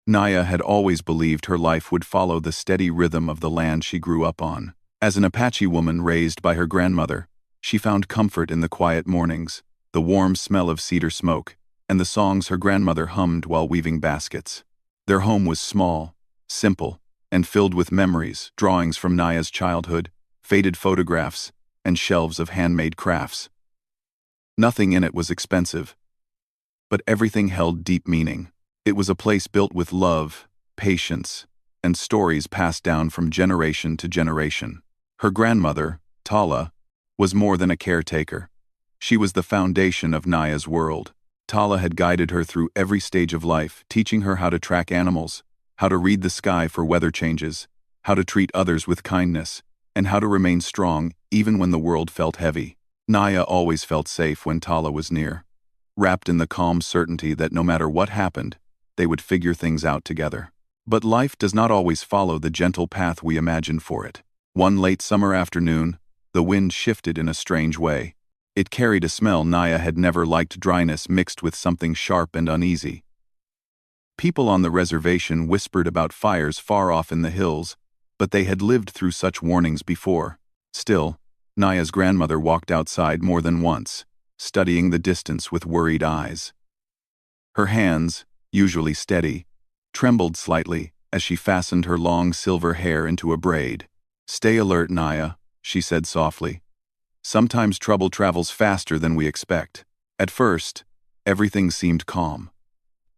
Naya had always believed her life would follow the steady rhythm of the land she grew up on. As an Apache woman raised by her grandmother, she found comfort in the quiet mornings, the warm smell of cedar smoke, and the songs her grandmother hummed while weaving baskets. Their home was small, simple, and filled with memories, drawings from Naya's childhood, faded photographs, and shelves of handmade crafts. Nothing in it was expensive, but everything held deep meaning. It was a place built with love, patience, and stories passed down from generation to generation. Her grandmother, Tala, was more than a caretaker. She was the foundation of Naya's world. Tala had guided her through every stage of life, teaching her how to track animals, how to read the sky for weather changes, how to treat others with kindness, and how to remain strong even when the world felt heavy. Naya always felt safe when Tala was near, wrapped in the calm certainty that no matter what happened, they would figure things out together. But life does not always follow the gentle path we imagine for it. One late summer afternoon, the wind shifted in a strange way. It carried a smell Naya had never liked, dryness mixed with something sharp and uneasy. People on the reservation whispered about fires far off in the hills, but they had lived through such warnings before. Still, Naya's grandmother walked outside more than once, studying the distance with worried eyes. Her hands, usually steady, trembled slightly as she fastened her long silver hair into a braid. "Stay alert, Naya," she said softly. "Sometimes trouble travels faster than we expect." At first, everything seemed calm.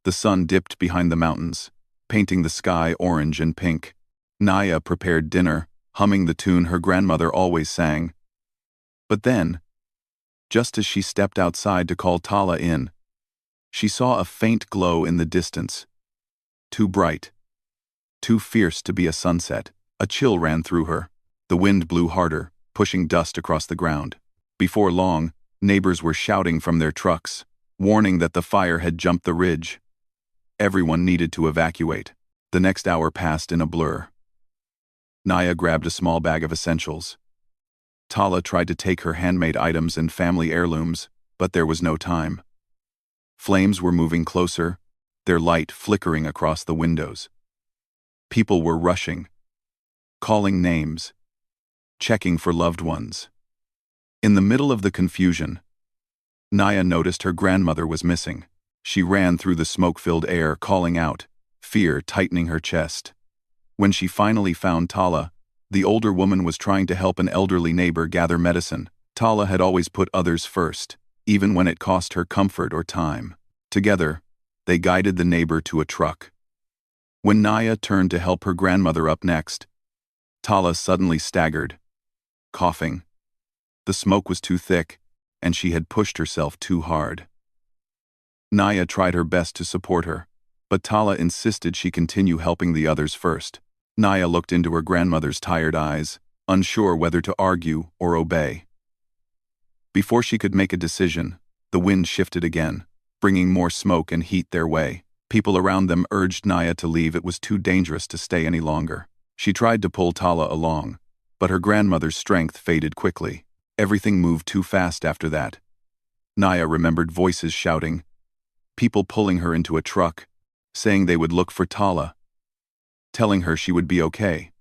The sun dipped behind the mountains, painting the sky orange and pink. Naya prepared dinner, humming the tune her grandmother always sang. But then, just as she stepped outside to call Tala in, she saw a faint glow in the distance. Too bright, too fierce to be a sunset. A chill ran through her. The wind blew harder, pushing dust across the ground. Before long, neighbors were shouting from their trucks, warning that the fire had jumped the ridge. Everyone needed to evacuate. The next hour passed in a blur. Naya grabbed a small bag of essentials. Tala tried to take her handmade items and family heirlooms, but there was no time. Flames were moving closer, their light flickering across the windows. People were rushing, calling names, checking for loved ones. In the middle of the confusion, Naya noticed her grandmother was missing. She ran through the smoke-filled air, calling out, fear tightening her chest. When she finally found Tala, the older woman was trying to help an elderly neighbor gather medicine. Tala had always put others first, even when it cost her comfort or time. Together, they guided the neighbor to a truck. When Naya turned to help her grandmother up next, Tala suddenly staggered, coughing. The smoke was too thick, and she had pushed herself too hard. Naya tried her best to support her, but Tala insisted she continue helping the others first. Naya looked into her grandmother's tired eyes, unsure whether to argue or obey. Before she could make a decision, the wind shifted again, bringing more smoke and heat their way. People around them urged Naya to leave. It was too dangerous to stay any longer. She tried to pull Tala along, but her grandmother's strength faded quickly. Everything moved too fast after that. Naya remembered voices shouting, people pulling her into a truck, saying they would look for Tala, telling her she would be okay.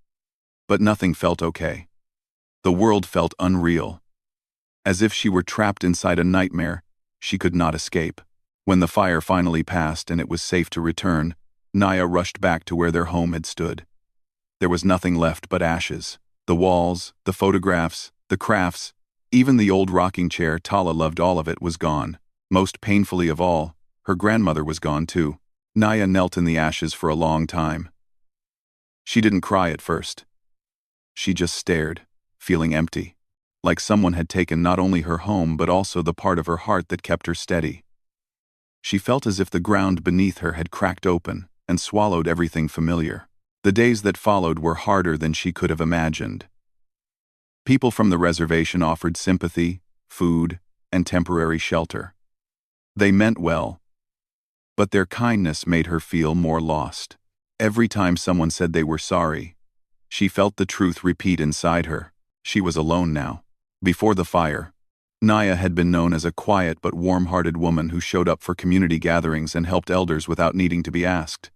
But nothing felt okay. The world felt unreal. As if she were trapped inside a nightmare she could not escape. When the fire finally passed and it was safe to return, Naya rushed back to where their home had stood. There was nothing left but ashes. The walls, the photographs, the crafts, even the old rocking chair Tala loved, all of it was gone. Most painfully of all, her grandmother was gone too. Naya knelt in the ashes for a long time. She didn't cry at first. She just stared, feeling empty, like someone had taken not only her home but also the part of her heart that kept her steady. She felt as if the ground beneath her had cracked open and swallowed everything familiar. The days that followed were harder than she could have imagined. People from the reservation offered sympathy, food, and temporary shelter. They meant well, but their kindness made her feel more lost. Every time someone said they were sorry, she felt the truth repeat inside her. She was alone now. Before the fire, Naya had been known as a quiet but warm-hearted woman who showed up for community gatherings and helped elders without needing to be asked.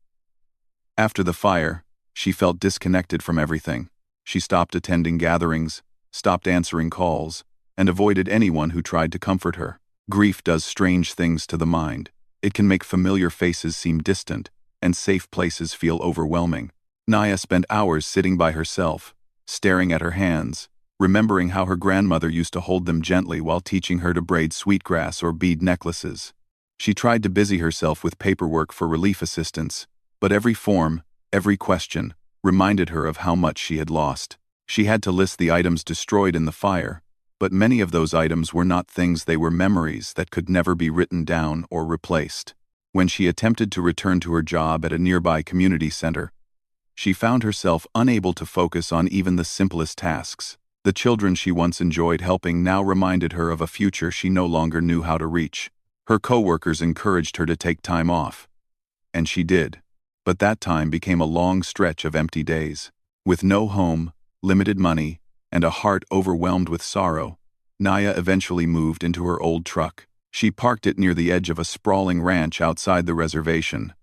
After the fire, she felt disconnected from everything. She stopped attending gatherings, stopped answering calls, and avoided anyone who tried to comfort her. Grief does strange things to the mind. It can make familiar faces seem distant, and safe places feel overwhelming. Naya spent hours sitting by herself, staring at her hands, remembering how her grandmother used to hold them gently while teaching her to braid sweetgrass or bead necklaces. She tried to busy herself with paperwork for relief assistance, but every form, every question, reminded her of how much she had lost. She had to list the items destroyed in the fire, but many of those items were not things, they were memories that could never be written down or replaced. When she attempted to return to her job at a nearby community center, she found herself unable to focus on even the simplest tasks. The children she once enjoyed helping now reminded her of a future she no longer knew how to reach. Her coworkers encouraged her to take time off, and she did. But that time became a long stretch of empty days. With no home, limited money, and a heart overwhelmed with sorrow, Naya eventually moved into her old truck. She parked it near the edge of a sprawling ranch outside the reservation,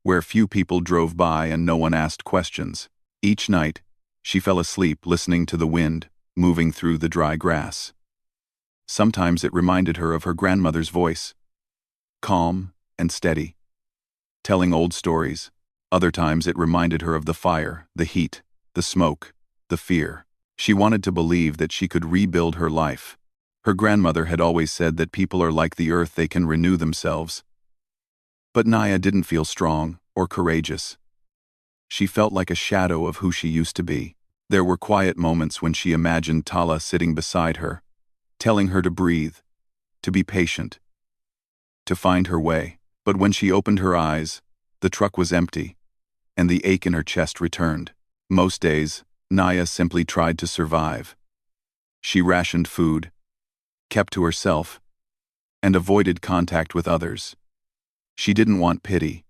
where few people drove by and no one asked questions. Each night, she fell asleep listening to the wind moving through the dry grass. Sometimes it reminded her of her grandmother's voice, calm and steady, telling old stories. Other times it reminded her of the fire, the heat, the smoke, the fear. She wanted to believe that she could rebuild her life. Her grandmother had always said that people are like the earth, they can renew themselves. But Naya didn't feel strong or courageous. She felt like a shadow of who she used to be. There were quiet moments when she imagined Tala sitting beside her, telling her to breathe, to be patient, to find her way. But when she opened her eyes, the truck was empty, and the ache in her chest returned. Most days, Naya simply tried to survive. She rationed food, kept to herself, and avoided contact with others. She didn't want pity.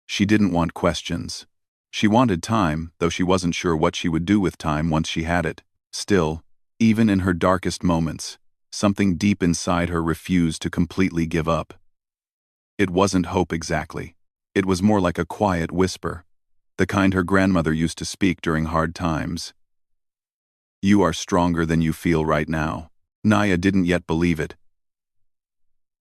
She didn't want questions. She wanted time, though she wasn't sure what she would do with time once she had it. Still, even in her darkest moments, something deep inside her refused to completely give up. It wasn't hope exactly. It was more like a quiet whisper, the kind her grandmother used to speak during hard times. You are stronger than you feel right now. Naya didn't yet believe it.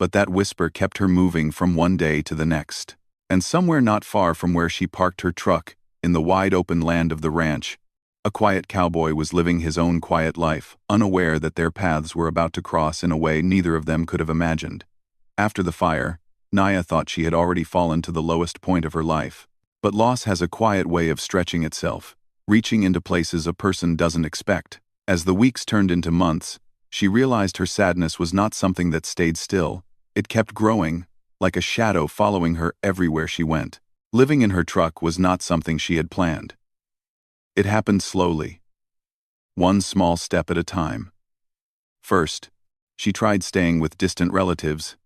But that whisper kept her moving from one day to the next. And somewhere not far from where she parked her truck, in the wide open land of the ranch, a quiet cowboy was living his own quiet life, unaware that their paths were about to cross in a way neither of them could have imagined. After the fire, Naya thought she had already fallen to the lowest point of her life. But loss has a quiet way of stretching itself, reaching into places a person doesn't expect. As the weeks turned into months, she realized her sadness was not something that stayed still. It kept growing, like a shadow following her everywhere she went. Living in her truck was not something she had planned. It happened slowly, one small step at a time. First, she tried staying with distant relatives,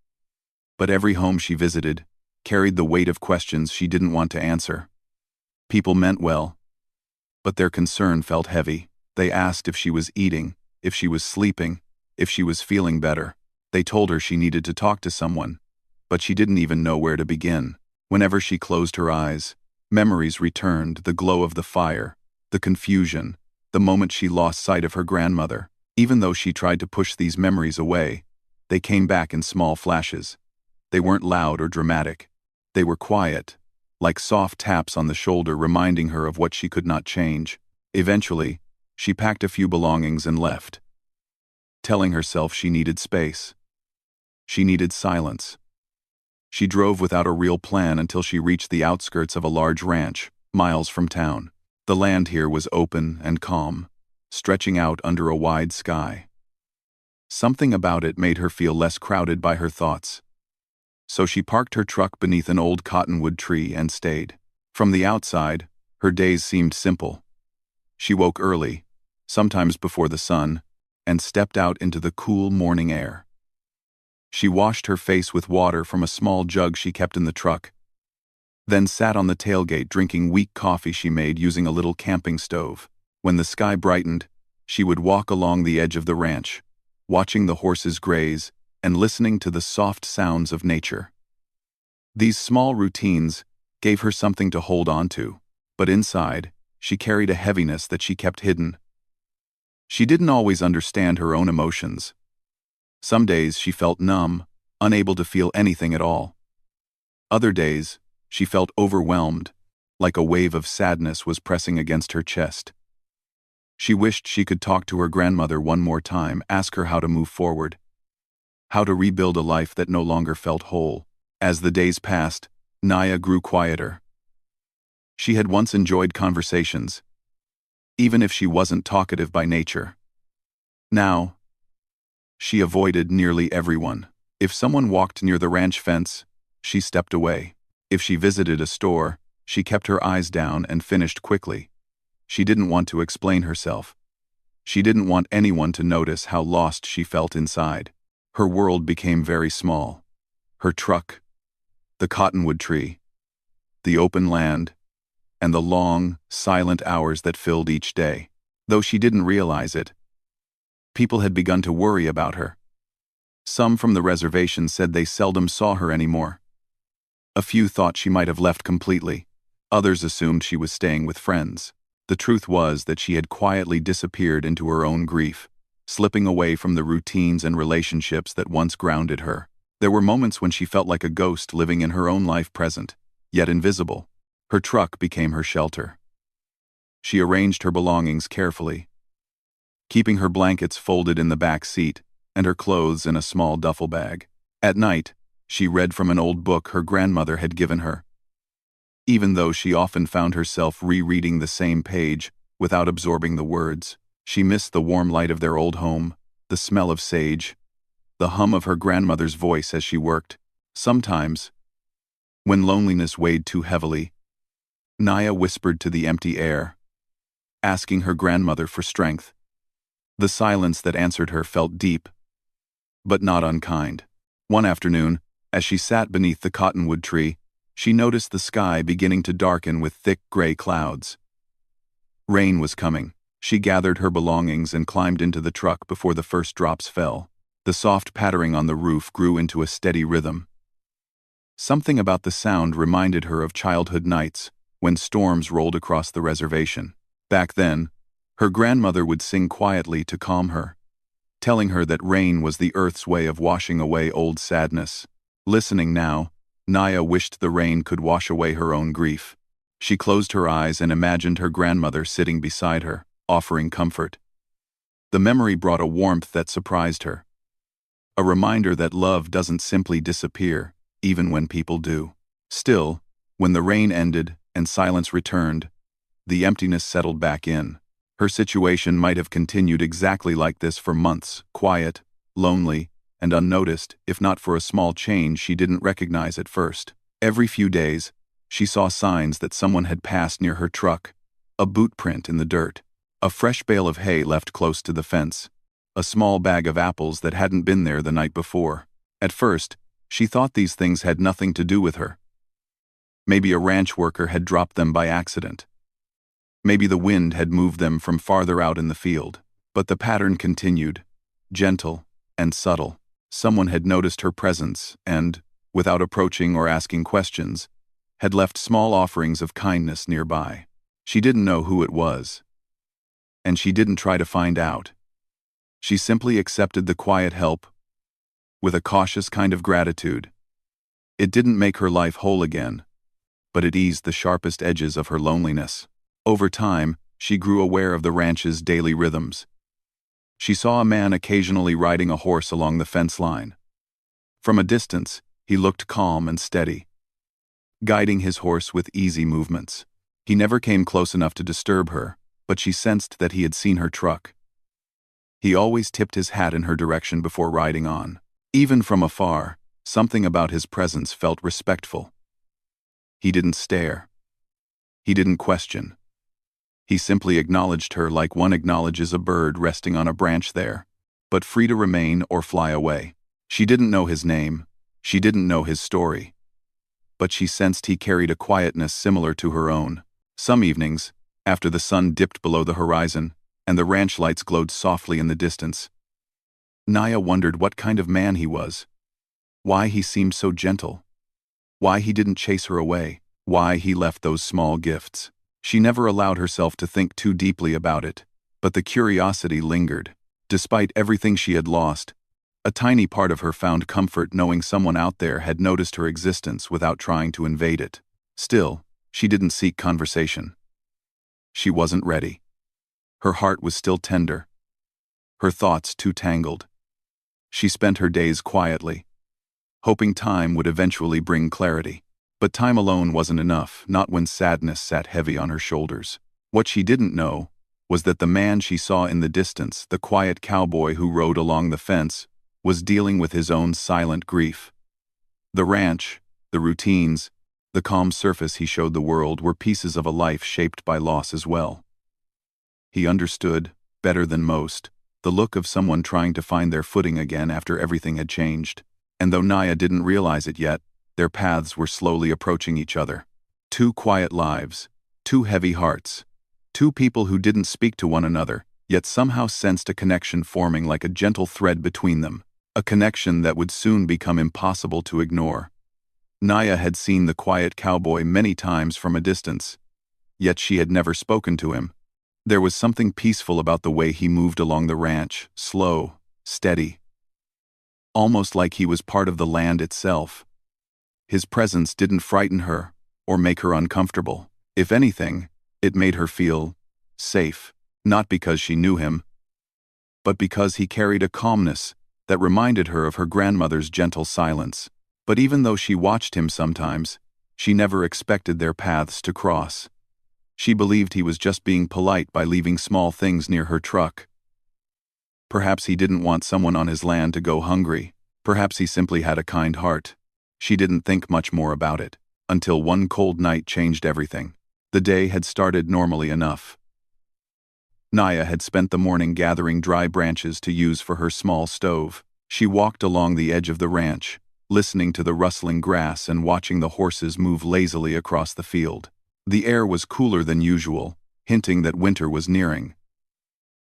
but every home she visited carried the weight of questions she didn't want to answer. People meant well, but their concern felt heavy. They asked if she was eating, if she was sleeping, if she was feeling better. They told her she needed to talk to someone, but she didn't even know where to begin. Whenever she closed her eyes, memories returned, the glow of the fire, the confusion, the moment she lost sight of her grandmother. Even though she tried to push these memories away, they came back in small flashes. They weren't loud or dramatic. They were quiet, like soft taps on the shoulder reminding her of what she could not change. Eventually, she packed a few belongings and left, telling herself she needed space. She needed silence. She drove without a real plan until she reached the outskirts of a large ranch, miles from town. The land here was open and calm, stretching out under a wide sky. Something about it made her feel less crowded by her thoughts. So she parked her truck beneath an old cottonwood tree and stayed. From the outside, her days seemed simple. She woke early, sometimes before the sun, and stepped out into the cool morning air. She washed her face with water from a small jug she kept in the truck, then sat on the tailgate drinking weak coffee she made using a little camping stove. When the sky brightened, she would walk along the edge of the ranch, watching the horses graze and listening to the soft sounds of nature. These small routines gave her something to hold on to, but inside, she carried a heaviness that she kept hidden. She didn't always understand her own emotions. Some days she felt numb, unable to feel anything at all. Other days, she felt overwhelmed, like a wave of sadness was pressing against her chest. She wished she could talk to her grandmother one more time, ask her how to move forward, how to rebuild a life that no longer felt whole. As the days passed, Naya grew quieter. She had once enjoyed conversations, even if she wasn't talkative by nature. Now, she avoided nearly everyone. If someone walked near the ranch fence, she stepped away. If she visited a store, she kept her eyes down and finished quickly. She didn't want to explain herself. She didn't want anyone to notice how lost she felt inside. Her world became very small. Her truck, the cottonwood tree, the open land, and the long, silent hours that filled each day. Though she didn't realize it, people had begun to worry about her. Some from the reservation said they seldom saw her anymore. A few thought she might have left completely. Others assumed she was staying with friends. The truth was that she had quietly disappeared into her own grief, slipping away from the routines and relationships that once grounded her. There were moments when she felt like a ghost living in her own life present, yet invisible. Her truck became her shelter. She arranged her belongings carefully, keeping her blankets folded in the back seat and her clothes in a small duffel bag. At night, she read from an old book her grandmother had given her. Even though she often found herself rereading the same page without absorbing the words, she missed the warm light of their old home, the smell of sage, the hum of her grandmother's voice as she worked. Sometimes, when loneliness weighed too heavily, Naya whispered to the empty air, asking her grandmother for strength. The silence that answered her felt deep, but not unkind. One afternoon, as she sat beneath the cottonwood tree, she noticed the sky beginning to darken with thick gray clouds. Rain was coming. She gathered her belongings and climbed into the truck before the first drops fell. The soft pattering on the roof grew into a steady rhythm. Something about the sound reminded her of childhood nights when storms rolled across the reservation. Back then, her grandmother would sing quietly to calm her, telling her that rain was the earth's way of washing away old sadness. Listening now, Naya wished the rain could wash away her own grief. She closed her eyes and imagined her grandmother sitting beside her, offering comfort. The memory brought a warmth that surprised her. A reminder that love doesn't simply disappear, even when people do. Still, when the rain ended and silence returned, the emptiness settled back in. Her situation might have continued exactly like this for months, quiet, lonely, and unnoticed, if not for a small change she didn't recognize at first. Every few days, she saw signs that someone had passed near her truck, a boot print in the dirt, a fresh bale of hay left close to the fence, a small bag of apples that hadn't been there the night before. At first, she thought these things had nothing to do with her. Maybe a ranch worker had dropped them by accident. Maybe the wind had moved them from farther out in the field. But the pattern continued, gentle and subtle. Someone had noticed her presence and, without approaching or asking questions, had left small offerings of kindness nearby. She didn't know who it was, and she didn't try to find out. She simply accepted the quiet help with a cautious kind of gratitude. It didn't make her life whole again, but it eased the sharpest edges of her loneliness. Over time, she grew aware of the ranch's daily rhythms. She saw a man occasionally riding a horse along the fence line. From a distance, he looked calm and steady, guiding his horse with easy movements. He never came close enough to disturb her, but she sensed that he had seen her truck. He always tipped his hat in her direction before riding on. Even from afar, something about his presence felt respectful. He didn't stare. He didn't question. He simply acknowledged her like one acknowledges a bird resting on a branch there, but free to remain or fly away. She didn't know his name. She didn't know his story. But she sensed he carried a quietness similar to her own. Some evenings, after the sun dipped below the horizon and the ranch lights glowed softly in the distance, Naya wondered what kind of man he was, why he seemed so gentle, why he didn't chase her away. why he left those small gifts. She never allowed herself to think too deeply about it, but the curiosity lingered. Despite everything she had lost, a tiny part of her found comfort knowing someone out there had noticed her existence without trying to invade it. Still, she didn't seek conversation. She wasn't ready. Her heart was still tender, her thoughts too tangled. She spent her days quietly, hoping time would eventually bring clarity. But time alone wasn't enough, not when sadness sat heavy on her shoulders. What she didn't know was that the man she saw in the distance, the quiet cowboy who rode along the fence, was dealing with his own silent grief. The ranch, the routines, the calm surface he showed the world were pieces of a life shaped by loss as well. He understood, better than most, the look of someone trying to find their footing again after everything had changed. And though Naya didn't realize it yet, their paths were slowly approaching each other. Two quiet lives, two heavy hearts, two people who didn't speak to one another, yet somehow sensed a connection forming like a gentle thread between them, a connection that would soon become impossible to ignore. Naya had seen the quiet cowboy many times from a distance, yet she had never spoken to him. There was something peaceful about the way he moved along the ranch, slow, steady, almost like he was part of the land itself. His presence didn't frighten her or make her uncomfortable. If anything, it made her feel safe, not because she knew him, but because he carried a calmness that reminded her of her grandmother's gentle silence. But even though she watched him sometimes, she never expected their paths to cross. She believed he was just being polite by leaving small things near her truck. Perhaps he didn't want someone on his land to go hungry. Perhaps he simply had a kind heart. She didn't think much more about it, until one cold night changed everything. The day had started normally enough. Naya had spent the morning gathering dry branches to use for her small stove. She walked along the edge of the ranch, listening to the rustling grass and watching the horses move lazily across the field. The air was cooler than usual, hinting that winter was nearing.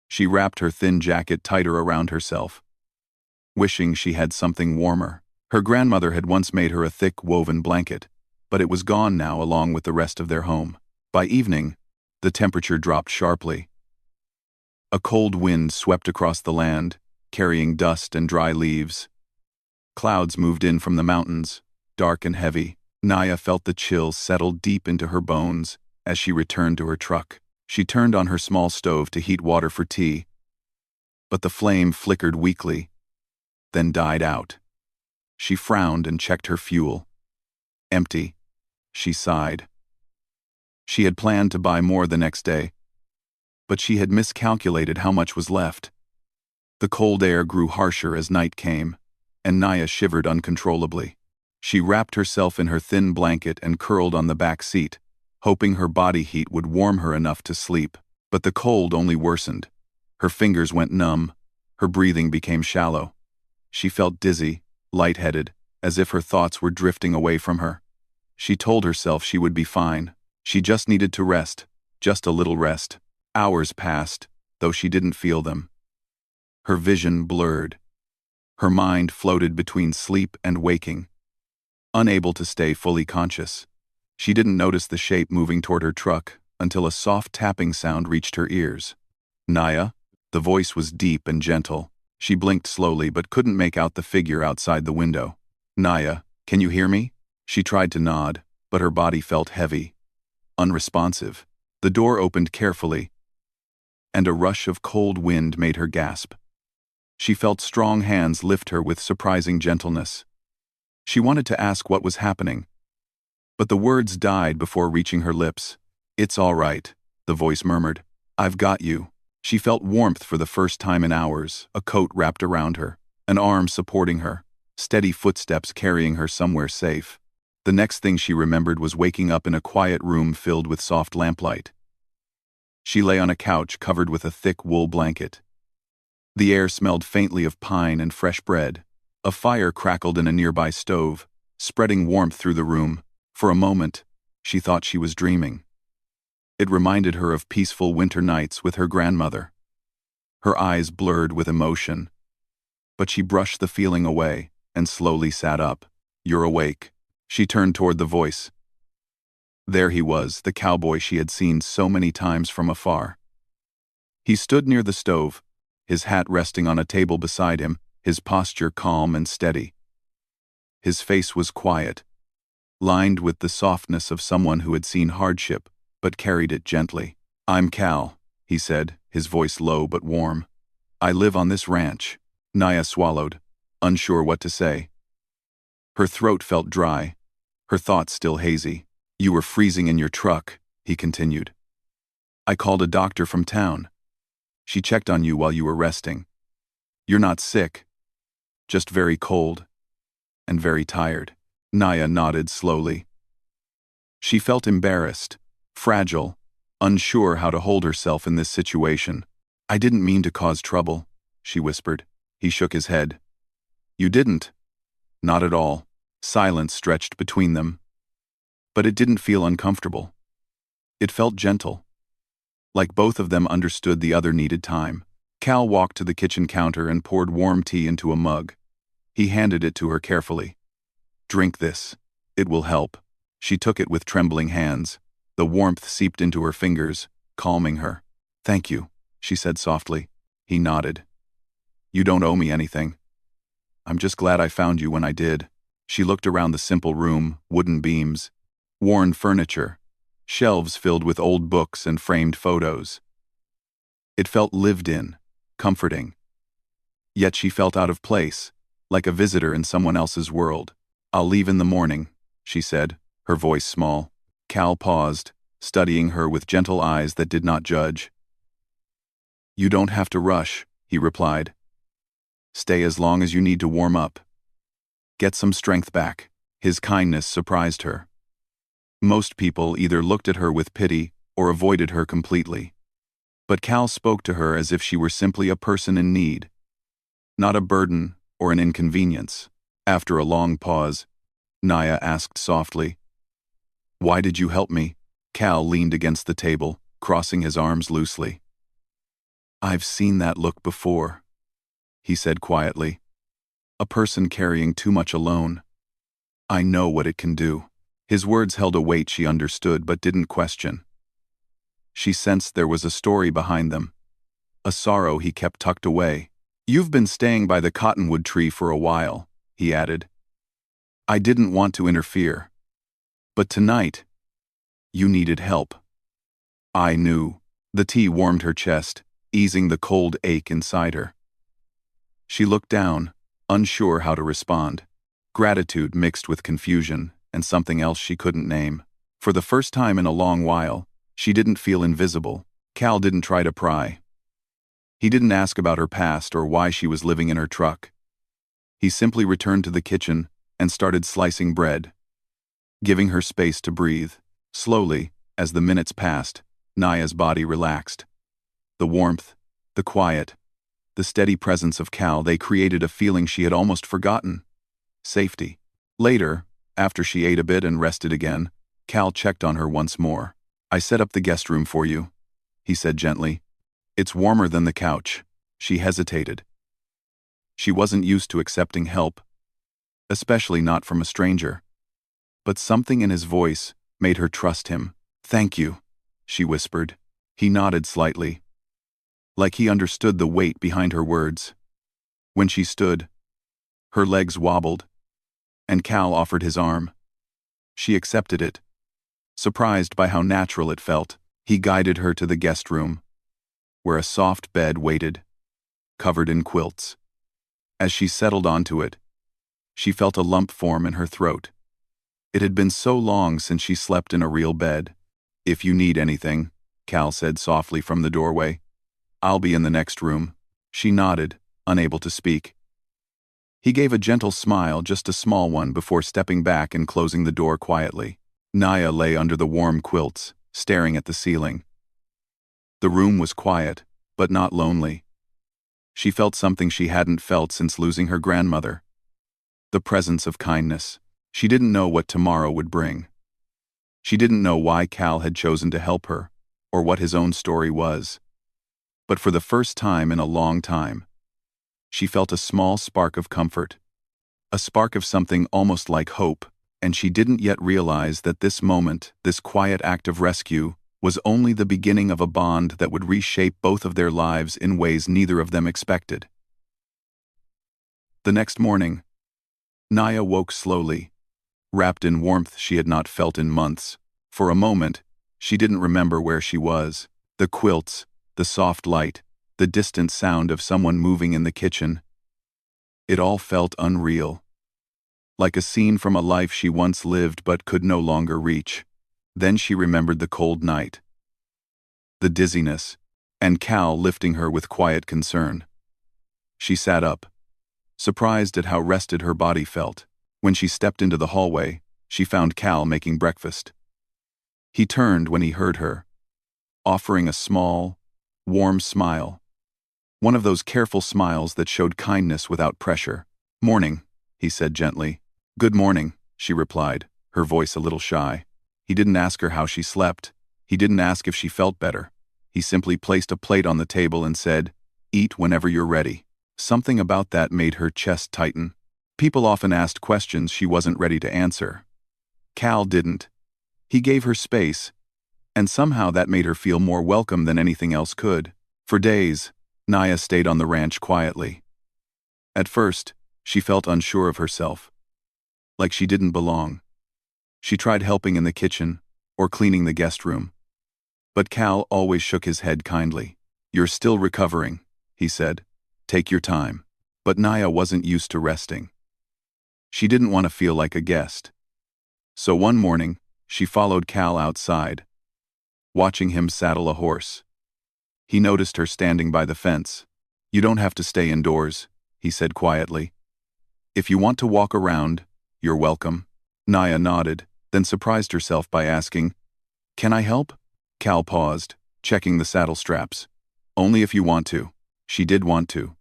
She wrapped her thin jacket tighter around herself, wishing she had something warmer. Her grandmother had once made her a thick woven blanket, but it was gone now along with the rest of their home. By evening, the temperature dropped sharply. A cold wind swept across the land, carrying dust and dry leaves. Clouds moved in from the mountains, dark and heavy. Naya felt the chill settle deep into her bones as she returned to her truck. She turned on her small stove to heat water for tea, but the flame flickered weakly, then died out. She frowned and checked her fuel. Empty. She sighed. She had planned to buy more the next day, but she had miscalculated how much was left. The cold air grew harsher as night came, and Naya shivered uncontrollably. She wrapped herself in her thin blanket and curled on the back seat, hoping her body heat would warm her enough to sleep. But the cold only worsened. Her fingers went numb, her breathing became shallow. She felt dizzy, lightheaded, as if her thoughts were drifting away from her. She told herself she would be fine. She just needed to rest, just a little rest. Hours passed, though she didn't feel them. Her vision blurred. Her mind floated between sleep and waking, unable to stay fully conscious. She didn't notice the shape moving toward her truck until a soft tapping sound reached her ears. Naya? The voice was deep and gentle. She blinked slowly but couldn't make out the figure outside the window. Naya, can you hear me? She tried to nod, but her body felt heavy, unresponsive. The door opened carefully, and a rush of cold wind made her gasp. She felt strong hands lift her with surprising gentleness. She wanted to ask what was happening, but the words died before reaching her lips. "It's all right," the voice murmured. "I've got you." She felt warmth for the first time in hours, a coat wrapped around her, an arm supporting her, steady footsteps carrying her somewhere safe. The next thing she remembered was waking up in a quiet room filled with soft lamplight. She lay on a couch covered with a thick wool blanket. The air smelled faintly of pine and fresh bread. A fire crackled in a nearby stove, spreading warmth through the room. For a moment, she thought she was dreaming. It reminded her of peaceful winter nights with her grandmother. Her eyes blurred with emotion, but she brushed the feeling away and slowly sat up. "You're awake." She turned toward the voice. There he was, the cowboy she had seen so many times from afar. He stood near the stove, his hat resting on a table beside him, his posture calm and steady. His face was quiet, lined with the softness of someone who had seen hardship, but carried it gently. "I'm Cal," he said, his voice low but warm. "I live on this ranch." Naya swallowed, unsure what to say. Her throat felt dry, her thoughts still hazy. "You were freezing in your truck," he continued. "I called a doctor from town. She checked on you while you were resting. You're not sick, just very cold and very tired." Naya nodded slowly. She felt embarrassed, fragile, unsure how to hold herself in this situation. "I didn't mean to cause trouble," she whispered. He shook his head. "You didn't?" "Not at all." Silence stretched between them. But it didn't feel uncomfortable. It felt gentle, like both of them understood the other needed time. Cal walked to the kitchen counter and poured warm tea into a mug. He handed it to her carefully. "Drink this. It will help." She took it with trembling hands. The warmth seeped into her fingers, calming her. "Thank you," she said softly. He nodded. "You don't owe me anything. I'm just glad I found you when I did." She looked around the simple room, wooden beams, worn furniture, shelves filled with old books and framed photos. It felt lived in, comforting. Yet she felt out of place, like a visitor in someone else's world. "I'll leave in the morning," she said, her voice small. Cal paused, studying her with gentle eyes that did not judge. "You don't have to rush," he replied. "Stay as long as you need to warm up. Get some strength back." His kindness surprised her. Most people either looked at her with pity or avoided her completely. But Cal spoke to her as if she were simply a person in need, not a burden or an inconvenience. After a long pause, Naya asked softly, "Why did you help me?" Cal leaned against the table, crossing his arms loosely. "I've seen that look before," he said quietly. "A person carrying too much alone. I know what it can do." His words held a weight she understood but didn't question. She sensed there was a story behind them, a sorrow he kept tucked away. "You've been staying by the cottonwood tree for a while," he added. "I didn't want to interfere. But tonight, you needed help." I knew. The tea warmed her chest, easing the cold ache inside her. She looked down, unsure how to respond. Gratitude mixed with confusion, and something else she couldn't name. For the first time in a long while, she didn't feel invisible. Cal didn't try to pry. He didn't ask about her past or why she was living in her truck. He simply returned to the kitchen and started slicing bread, giving her space to breathe. Slowly, as the minutes passed, Naya's body relaxed. The warmth, the quiet, the steady presence of Cal, they created a feeling she had almost forgotten. Safety. Later, after she ate a bit and rested again, Cal checked on her once more. "I set up the guest room for you," he said gently. "It's warmer than the couch." She hesitated. She wasn't used to accepting help, especially not from a stranger. But something in his voice made her trust him. "Thank you," she whispered. He nodded slightly, like he understood the weight behind her words. When she stood, her legs wobbled, and Cal offered his arm. She accepted it, surprised by how natural it felt. He guided her to the guest room, where a soft bed waited, covered in quilts. As she settled onto it, she felt a lump form in her throat. It had been so long since she slept in a real bed. "If you need anything," Cal said softly from the doorway, "I'll be in the next room." She nodded, unable to speak. He gave a gentle smile, just a small one, before stepping back and closing the door quietly. Naya lay under the warm quilts, staring at the ceiling. The room was quiet, but not lonely. She felt something she hadn't felt since losing her grandmother. The presence of kindness. She didn't know what tomorrow would bring. She didn't know why Cal had chosen to help her, or what his own story was. But for the first time in a long time, she felt a small spark of comfort. A spark of something almost like hope. and she didn't yet realize that this moment, this quiet act of rescue, was only the beginning of a bond that would reshape both of their lives in ways neither of them expected. The next morning, Naya woke slowly, wrapped in warmth she had not felt in months. For a moment, she didn't remember where she was. The quilts, the soft light, the distant sound of someone moving in the kitchen. It all felt unreal. Like a scene from a life she once lived but could no longer reach. Then she remembered the cold night, the dizziness, and Cal lifting her with quiet concern. She sat up, surprised at how rested her body felt. When she stepped into the hallway, she found Cal making breakfast. He turned when he heard her, offering a small, warm smile. One of those careful smiles that showed kindness without pressure. "Morning," he said gently. "Good morning," she replied, her voice a little shy. He didn't ask her how she slept. He didn't ask if she felt better. He simply placed a plate on the table and said, "Eat whenever you're ready." Something about that made her chest tighten. People often asked questions she wasn't ready to answer. Cal didn't. He gave her space, and somehow that made her feel more welcome than anything else could. For days, Naya stayed on the ranch quietly. At first, she felt unsure of herself, like she didn't belong. She tried helping in the kitchen or cleaning the guest room. But Cal always shook his head kindly. "You're still recovering," he said. "Take your time." But Naya wasn't used to resting. She didn't want to feel like a guest. So one morning, she followed Cal outside, watching him saddle a horse. He noticed her standing by the fence. "You don't have to stay indoors," he said quietly. "If you want to walk around, you're welcome." Naya nodded, then surprised herself by asking, "Can I help?" Cal paused, checking the saddle straps. "Only if you want to." She did want to.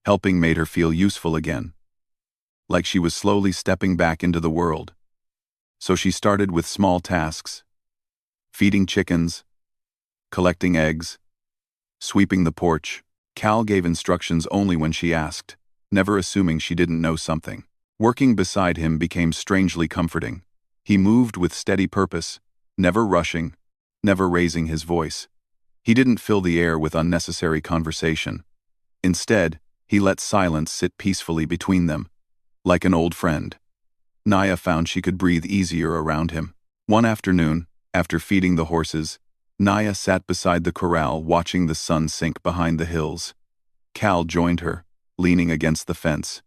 Helping made her feel useful again, like she was slowly stepping back into the world. So she started with small tasks: feeding chickens, collecting eggs, sweeping the porch. Cal gave instructions only when she asked, never assuming she didn't know something. Working beside him became strangely comforting. He moved with steady purpose, never rushing, never raising his voice. He didn't fill the air with unnecessary conversation. Instead, he let silence sit peacefully between them, like an old friend. Naya found she could breathe easier around him. One afternoon, after feeding the horses, Naya sat beside the corral watching the sun sink behind the hills. Cal joined her, leaning against the fence.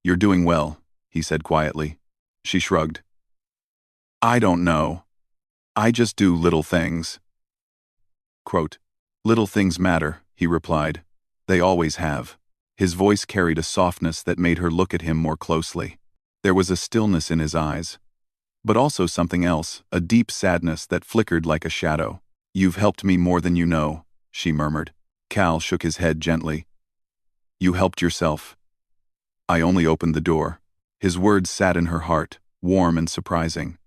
"You're doing well," he said quietly. She shrugged. "I don't know. I just do little things." Quote, "Little things matter," he replied. "They always have." His voice carried a softness that made her look at him more closely. There was a stillness in his eyes, but also something else, a deep sadness that flickered like a shadow. "You've helped me more than you know," she murmured. Cal shook his head gently. "You helped yourself. I only opened the door." His words sat in her heart, warm and surprising.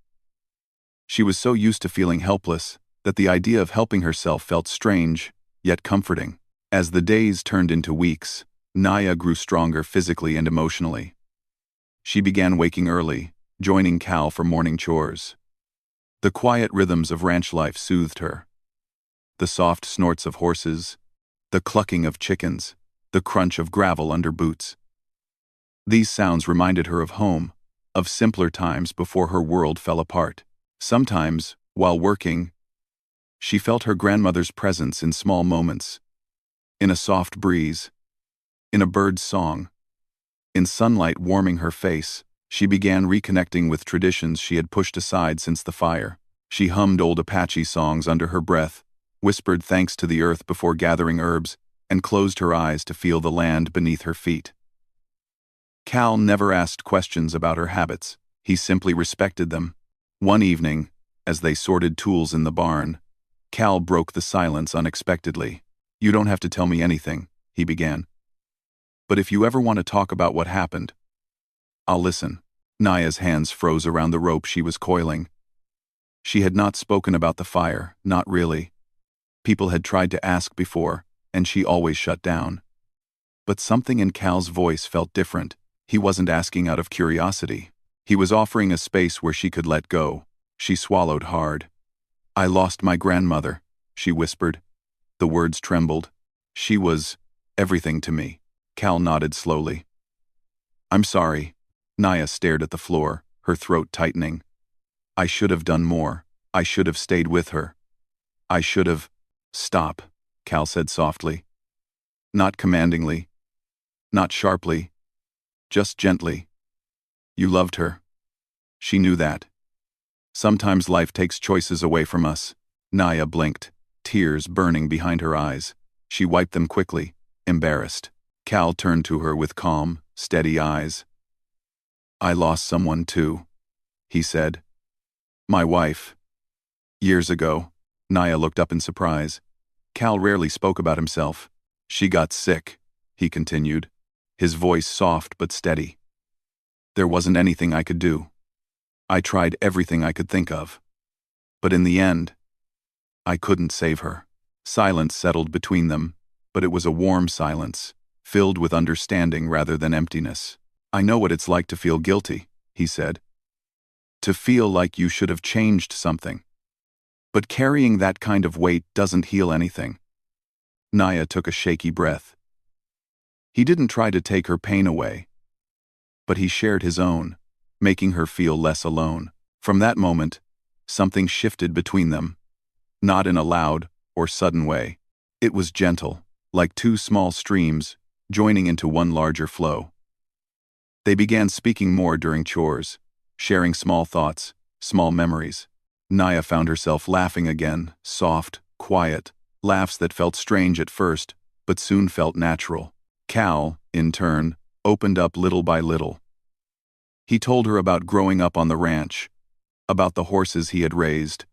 She was so used to feeling helpless that the idea of helping herself felt strange, yet comforting. As the days turned into weeks, Naya grew stronger physically and emotionally. She began waking early, joining Cal for morning chores. The quiet rhythms of ranch life soothed her. The soft snorts of horses, the clucking of chickens, the crunch of gravel under boots. These sounds reminded her of home, of simpler times before her world fell apart. Sometimes, while working, she felt her grandmother's presence in small moments, in a soft breeze, in a bird's song, in sunlight warming her face. She began reconnecting with traditions she had pushed aside since the fire. She hummed old Apache songs under her breath, whispered thanks to the earth before gathering herbs, and closed her eyes to feel the land beneath her feet. Cal never asked questions about her habits. He simply respected them. One evening, as they sorted tools in the barn, Cal broke the silence unexpectedly. "You don't have to tell me anything," he began. "But if you ever want to talk about what happened, I'll listen." Naya's hands froze around the rope she was coiling. She had not spoken about the fire, not really. People had tried to ask before, and she always shut down. But something in Cal's voice felt different. He wasn't asking out of curiosity. He was offering a space where she could let go. She swallowed hard. "I lost my grandmother," she whispered. The words trembled. "She was everything to me." Cal nodded slowly. "I'm sorry." Naya stared at the floor, her throat tightening. "I should have done more. I should have stayed with her. I should have—" "Stop," Cal said softly. Not commandingly, not sharply, just gently. "You loved her. She knew that. Sometimes life takes choices away from us." Naya blinked, tears burning behind her eyes. She wiped them quickly, embarrassed. Cal turned to her with calm, steady eyes. "I lost someone too," he said. "My wife. Years ago." Naya looked up in surprise. Cal rarely spoke about himself. "She got sick," he continued, his voice soft but steady. "There wasn't anything I could do. I tried everything I could think of. But in the end, I couldn't save her." Silence settled between them, but it was a warm silence, filled with understanding rather than emptiness. "I know what it's like to feel guilty," he said. "To feel like you should have changed something. But carrying that kind of weight doesn't heal anything." Naya took a shaky breath. He didn't try to take her pain away, but he shared his own, making her feel less alone. From that moment, something shifted between them, not in a loud or sudden way. It was gentle, like two small streams joining into one larger flow. They began speaking more during chores, sharing small thoughts, small memories. Naya found herself laughing again, soft, quiet, laughs that felt strange at first, but soon felt natural. Cal, in turn, opened up little by little. He told her about growing up on the ranch, about the horses he had raised,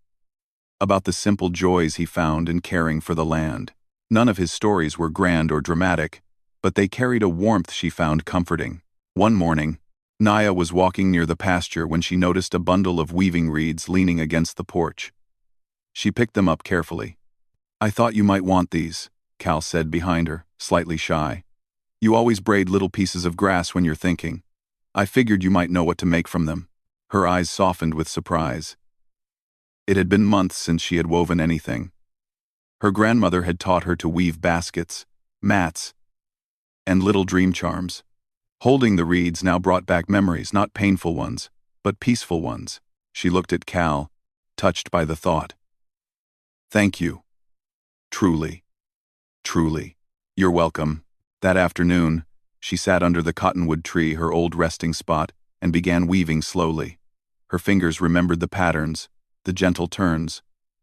about the simple joys he found in caring for the land. None of his stories were grand or dramatic, but they carried a warmth she found comforting. One morning, Naya was walking near the pasture when she noticed a bundle of weaving reeds leaning against the porch. She picked them up carefully. "I thought you might want these," Cal said behind her, slightly shy. "You always braid little pieces of grass when you're thinking. I figured you might know what to make from them." Her eyes softened with surprise. It had been months since she had woven anything. Her grandmother had taught her to weave baskets, mats, and little dream charms. Holding the reeds now brought back memories, not painful ones, but peaceful ones. She looked at Cal, touched by the thought. "Thank you. Truly. Truly. You're welcome." That afternoon, she sat under the cottonwood tree, her old resting spot, and began weaving slowly. Her fingers remembered the patterns, the gentle turns,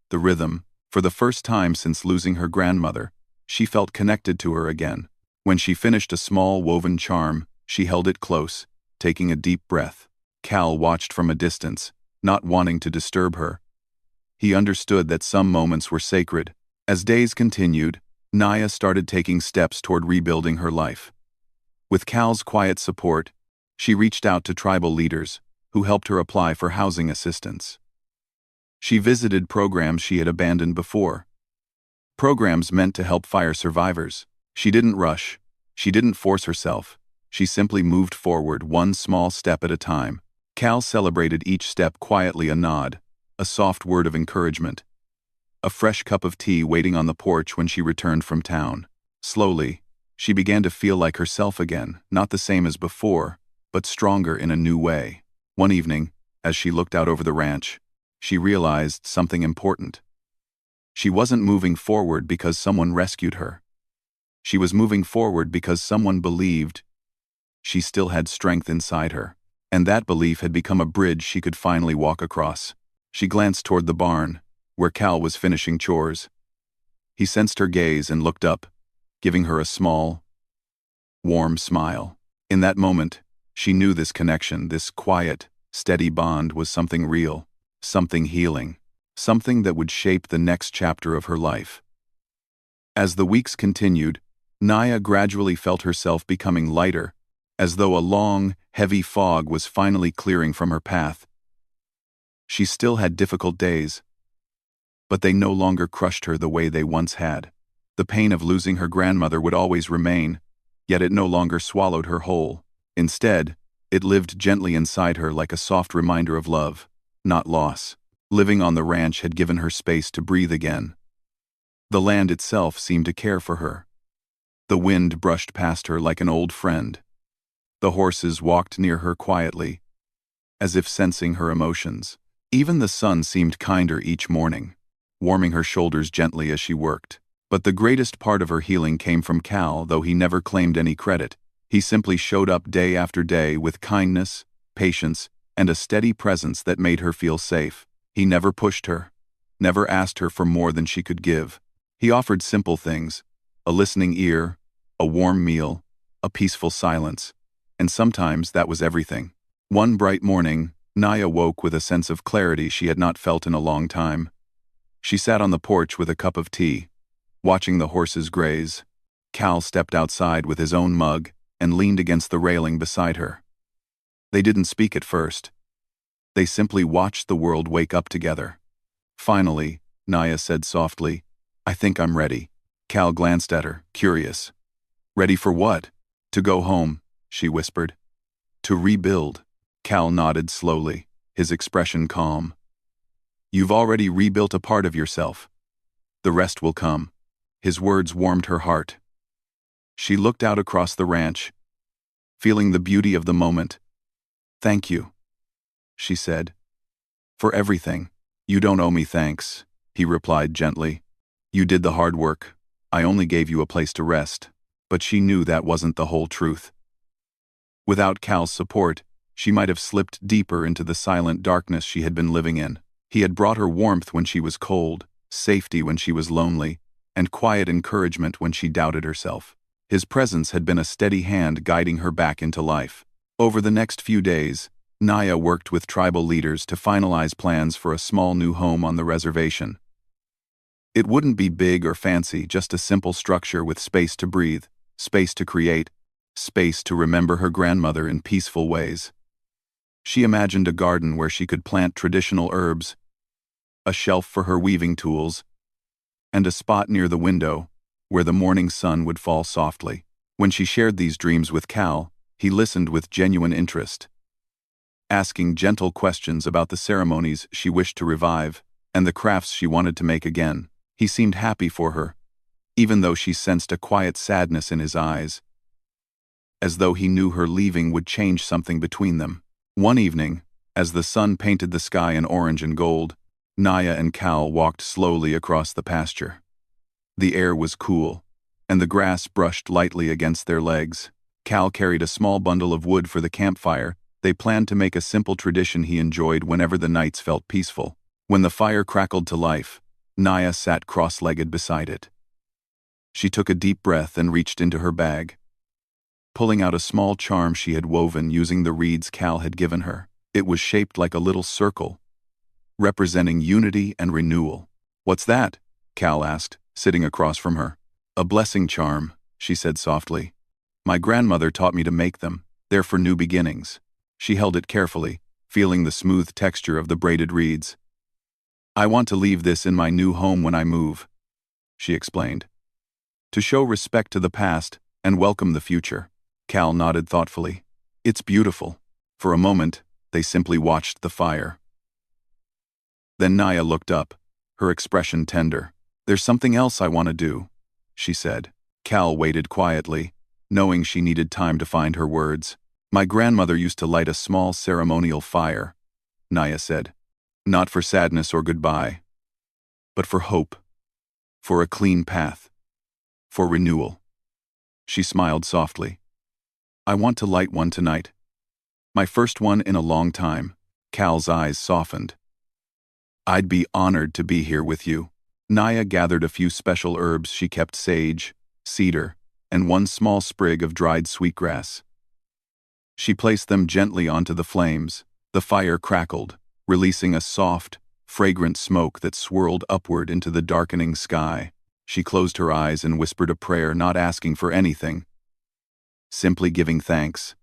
the rhythm. For the first time since losing her grandmother, she felt connected to her again. When she finished a small woven charm, she held it close, taking a deep breath. Cal watched from a distance, not wanting to disturb her. He understood that some moments were sacred. As days continued, Naya started taking steps toward rebuilding her life. With Cal's quiet support, she reached out to tribal leaders, who helped her apply for housing assistance. She visited programs she had abandoned before. Programs meant to help fire survivors. She didn't rush. She didn't force herself. She simply moved forward one small step at a time. Cal celebrated each step quietly, a nod, a soft word of encouragement, a fresh cup of tea waiting on the porch when she returned from town. Slowly, she began to feel like herself again, not the same as before, but stronger in a new way. One evening, as she looked out over the ranch, she realized something important. She wasn't moving forward because someone rescued her. She was moving forward because someone believed she still had strength inside her, and that belief had become a bridge she could finally walk across. She glanced toward the barn, where Cal was finishing chores. He sensed her gaze and looked up, giving her a small, warm smile. In that moment, she knew this connection, this quiet, steady bond was something real, something healing, something that would shape the next chapter of her life. As the weeks continued, Naya gradually felt herself becoming lighter, as though a long, heavy fog was finally clearing from her path. She still had difficult days, but they no longer crushed her the way they once had. The pain of losing her grandmother would always remain, yet it no longer swallowed her whole. Instead, It lived gently inside her like a soft reminder of love, not loss. Living on the ranch had given her space to breathe again. The land itself seemed to care for her. The wind brushed past her like an old friend. The horses walked near her quietly, as if sensing her emotions. Even the sun seemed kinder each morning, warming her shoulders gently as she worked. But the greatest part of her healing came from Cal, though he never claimed any credit. He simply showed up day after day with kindness, patience, and a steady presence that made her feel safe. He never pushed her, never asked her for more than she could give. He offered simple things: a listening ear, a warm meal, a peaceful silence. And sometimes that was everything. One bright morning, Naya woke with a sense of clarity she had not felt in a long time. She sat on the porch with a cup of tea, watching the horses graze. Cal stepped outside with his own mug and leaned against the railing beside her. They didn't speak at first. They simply watched the world wake up together. Finally, Naya said softly, "I think I'm ready." Cal glanced at her, curious. "Ready for what?" "To go home," she whispered. "To rebuild." Cal nodded slowly, his expression calm. "You've already rebuilt a part of yourself. The rest will come." His words warmed her heart. She looked out across the ranch, feeling the beauty of the moment. "Thank you," she said. "For everything." "You don't owe me thanks," he replied gently. "You did the hard work. I only gave you a place to rest." But she knew that wasn't the whole truth. Without Cal's support, she might have slipped deeper into the silent darkness she had been living in. He had brought her warmth when she was cold, safety when she was lonely, and quiet encouragement when she doubted herself. His presence had been a steady hand guiding her back into life. Over the next few days, Naya worked with tribal leaders to finalize plans for a small new home on the reservation. It wouldn't be big or fancy, just a simple structure with space to breathe, space to create, space to remember her grandmother in peaceful ways. She imagined a garden where she could plant traditional herbs, a shelf for her weaving tools, and a spot near the window where the morning sun would fall softly. When she shared these dreams with Cal, he listened with genuine interest, asking gentle questions about the ceremonies she wished to revive and the crafts she wanted to make again. He seemed happy for her, even though she sensed a quiet sadness in his eyes, as though he knew her leaving would change something between them. One evening, as the sun painted the sky in orange and gold, Naya and Cal walked slowly across the pasture. The air was cool, and the grass brushed lightly against their legs. Cal carried a small bundle of wood for the campfire. They planned to make a simple tradition he enjoyed whenever the nights felt peaceful. When the fire crackled to life, Naya sat cross-legged beside it. She took a deep breath and reached into her bag, pulling out a small charm she had woven using the reeds Cal had given her. It was shaped like a little circle, representing unity and renewal. "What's that?" Cal asked, sitting across from her. "A blessing charm," she said softly. "My grandmother taught me to make them. They're for new beginnings." She held it carefully, feeling the smooth texture of the braided reeds. "I want to leave this in my new home when I move," she explained, "to show respect to the past and welcome the future." Cal nodded thoughtfully. "It's beautiful." For a moment, they simply watched the fire. Then Naya looked up, her expression tender. "There's something else I want to do," she said. Cal waited quietly, knowing she needed time to find her words. "My grandmother used to light a small ceremonial fire," Naya said. "Not for sadness or goodbye, but for hope, for a clean path, for renewal." She smiled softly. "I want to light one tonight. My first one in a long time." Cal's eyes softened. "I'd be honored to be here with you." Naya gathered a few special herbs she kept: sage, cedar, and one small sprig of dried sweetgrass. She placed them gently onto the flames. The fire crackled, releasing a soft, fragrant smoke that swirled upward into the darkening sky. She closed her eyes and whispered a prayer, not asking for anything, simply giving thanks.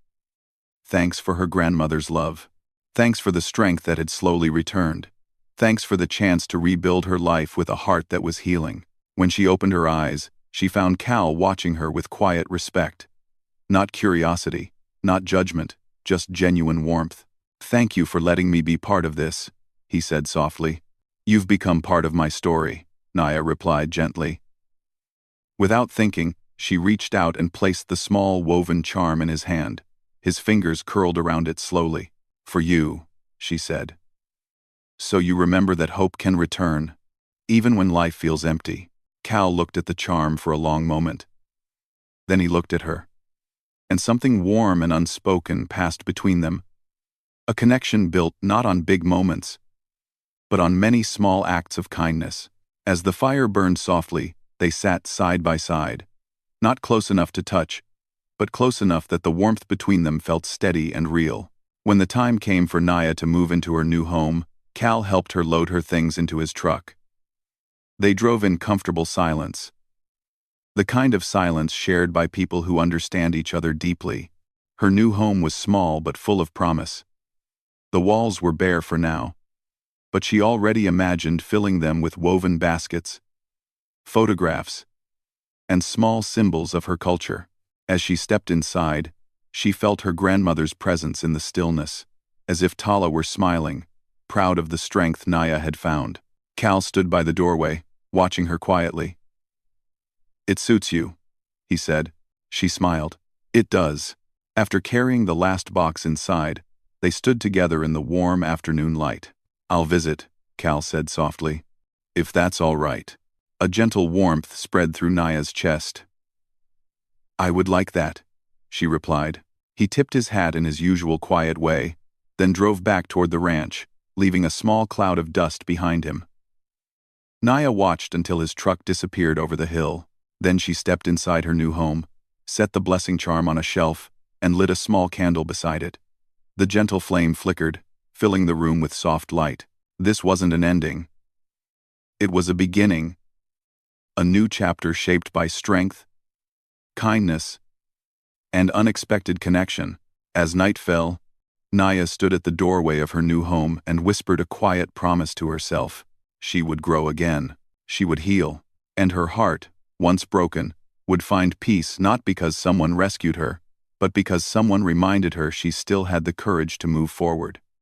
Thanks for her grandmother's love. Thanks for the strength that had slowly returned. Thanks for the chance to rebuild her life with a heart that was healing. When she opened her eyes, she found Cal watching her with quiet respect. Not curiosity, not judgment, just genuine warmth. "Thank you for letting me be part of this," he said softly. "You've become part of my story," Naya replied gently. Without thinking, she reached out and placed the small woven charm in his hand. His fingers curled around it slowly. "For you," she said. "So you remember that hope can return, even when life feels empty." Cal looked at the charm for a long moment. Then he looked at her. And something warm and unspoken passed between them. A connection built not on big moments, but on many small acts of kindness. As the fire burned softly, they sat side by side. Not close enough to touch, but close enough that the warmth between them felt steady and real. When the time came for Naya to move into her new home, Cal helped her load her things into his truck. They drove in comfortable silence. The kind of silence shared by people who understand each other deeply. Her new home was small but full of promise. The walls were bare for now, but she already imagined filling them with woven baskets, photographs, and small symbols of her culture. As she stepped inside, she felt her grandmother's presence in the stillness, as if Tala were smiling, proud of the strength Naya had found. Cal stood by the doorway, watching her quietly. "It suits you," he said. She smiled. "It does." After carrying the last box inside, they stood together in the warm afternoon light. "I'll visit," Cal said softly. "If that's all right." A gentle warmth spread through Naya's chest. "I would like that," she replied. He tipped his hat in his usual quiet way, then drove back toward the ranch, leaving a small cloud of dust behind him. Naya watched until his truck disappeared over the hill. Then she stepped inside her new home, set the blessing charm on a shelf, and lit a small candle beside it. The gentle flame flickered, filling the room with soft light. This wasn't an ending. It was a beginning. A new chapter shaped by strength, kindness, and unexpected connection. As night fell, Naya stood at the doorway of her new home and whispered a quiet promise to herself. She would grow again. She would heal. And her heart, once broken, would find peace not because someone rescued her, but because someone reminded her she still had the courage to move forward.